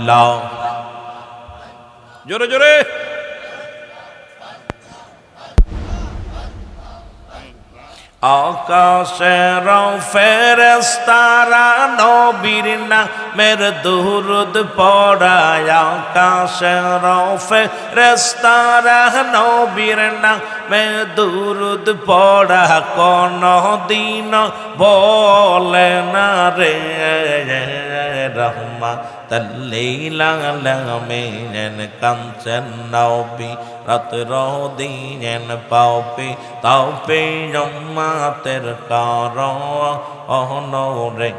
আল্লাহ জোরে জোরে আকাশের ফেরেশতারা নবীর নামের দুরূদ পড়ায় আকাশের ফেরেশতারা নবীর নামের দুরূদ পড়া কোনদিন বলে না রে রহমাতাল লিল আলামিন কাঞ্চন নবী রাতের দিন পাওপি তাওপি উম্মতের কারণ রে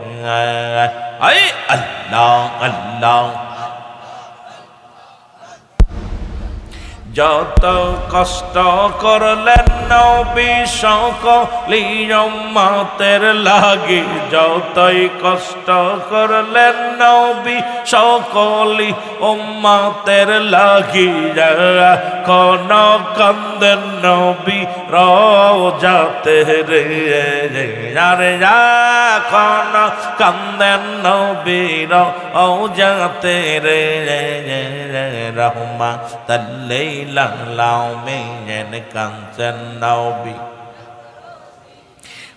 আই আল্লাহ আল্লাহ যত কষ্ট করলেন নবী সকলি উম্মতের লাগি যতই কষ্ট করলেন নবী সকলি উম্মতের লাগি কোন কান্দেন নবী রওজাতে রে আরে কোন কান্দেন নবী রওজাতে রে রহমাতাল লিল আলামিন কাঞ্চন নবী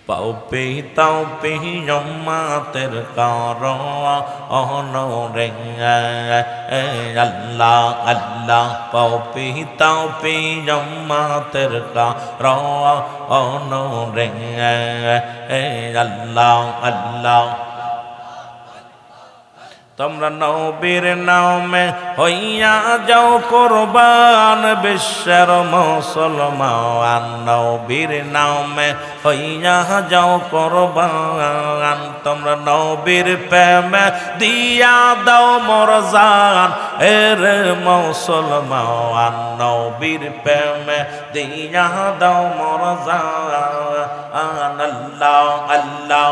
পাওপি তাওপি উম্মতের কারণ রে আল্লাহ আল্লাহ পাওপি তাওপি উম্মতের কারণ রে আল্লাহ আল্লাহ তোমরা নবীর নামে হইয়া যাও কুরবান বিশ্বের মুসলমান নবীর নামে হইয়া যাও কুরবান তোমরা নবীর প্রেমে দিয়া দাও মোর জান এর মুসলমান নবীর প্রেমে দিয়া দাও মোর জান আল্লাহ আল্লাহ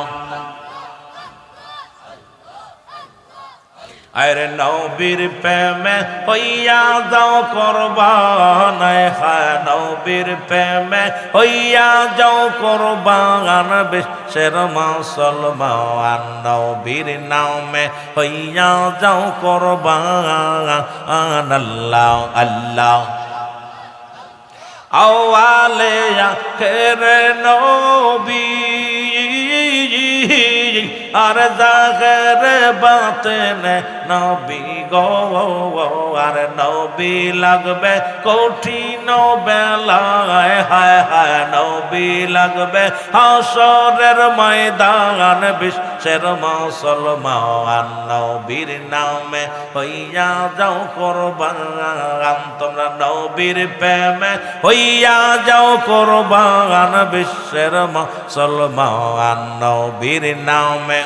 আরে নবীর প্রেমে হইয়া যাও কুরবান হ্যাঁ নবীর প্রেমে হইয়া যাও কুরবান বিশ্বের মুসলমান নবীর নামে হইয়া যাও কুরবান আল্লাহ আল্লাহ আওয়ালে আখিরে নবী আর জাহের বাতেনে নবী গো আর নবী লাগবে কঠিন বেলায় হায় হায় নবী লাগবে হাসরের ময়দান বিশ্বের মুসলমান নবীর নামে হইয়া যাও কুরবান তোমরা নবীর প্রেমে হইয়া যাও কুরবান বিশ্বের মুসলমান নবীর নামে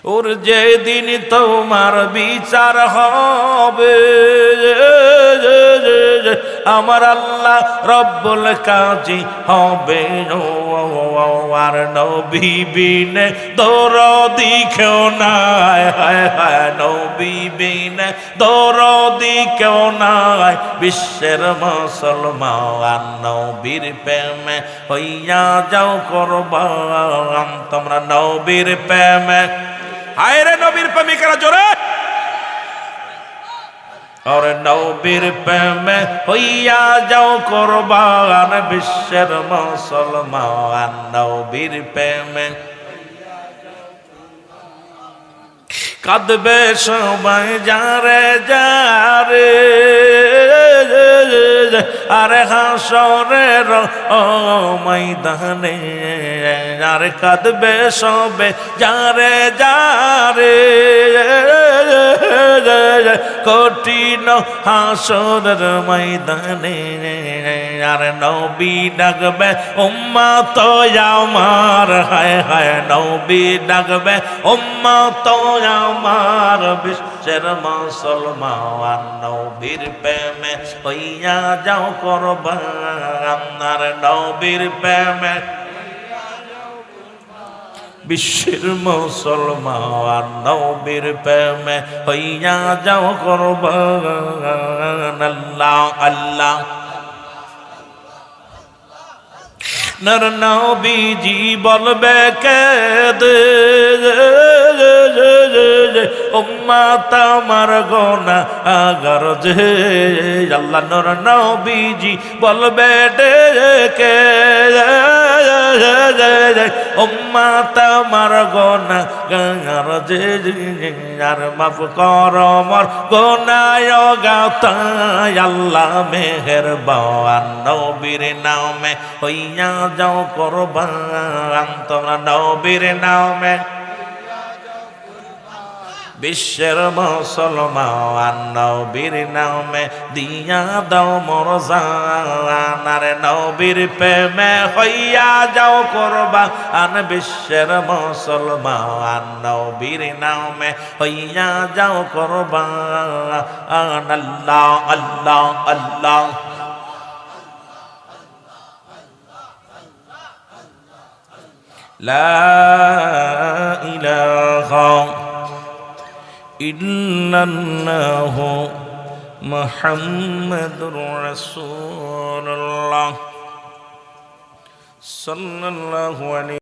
ওর যেদিন তোমার বিচার হবে আমার আল্লাহ রব্বুল কাজী হবে আর নবী বিনে দরদি কেউ নাই হায় হায় নবী বিনে দরদি কেউ নাই বিশ্বের মুসলমান নবীর প্রেমে হইয়া যাও কুরবান তোমরা নবীর প্রেমে হায়রে নবীর প্রেমিকেরা জোরে और নবীর প্রেমে হইয়া যাও কুরবান বিশ্বের মুসলমান নবীর প্রেমে কাঁদবে সবাই যারে যারে আরে হাসরের ময়দানে আর কাঁদবে সবে যারে যারে কঠিন হাসরের ময়দানে আর নবী ডাকবে উম্মত আমার হায় হায় নবী ডাকবে উম্মত আমার বিশ্বের মুসলমান নবীর প্রেমে হইয়া যাও কুরবান আর নবীর প্রেমে বিশ্বের মুসলমান নবীর প্রেমে হইয়া যাও কুরবান আল্লাহ আল্লাহ নর নবীজি বলবে কেদে উম্মত আমার গুনাহগার যে আল্লাহ নূর নবীজি বলবে ডেকে উম্মত আমার গুনাহগার যে আর মাফ কর মোর গুনাহ গাতায় আল্লাহ মেহেরবান নবীর নামে হইয়া যাও কুরবান তোমরা নবীর নামে বিশ্বের মুসলমান নবীর নামে দিয়া দাও মোর জান আরে নবীর প্রেমে হইয়া যাও কুরবান বিশ্বের মুসলমান নবীর নামে হইয়া যাও কুরবান আল্লাহ আল্লাহ আল্লাহ লা ইলাহা ইল্লাল্লাহু মুহাম্মাদুর রাসূলুল্লাহ সাল্লাল্লাহু আলাইহি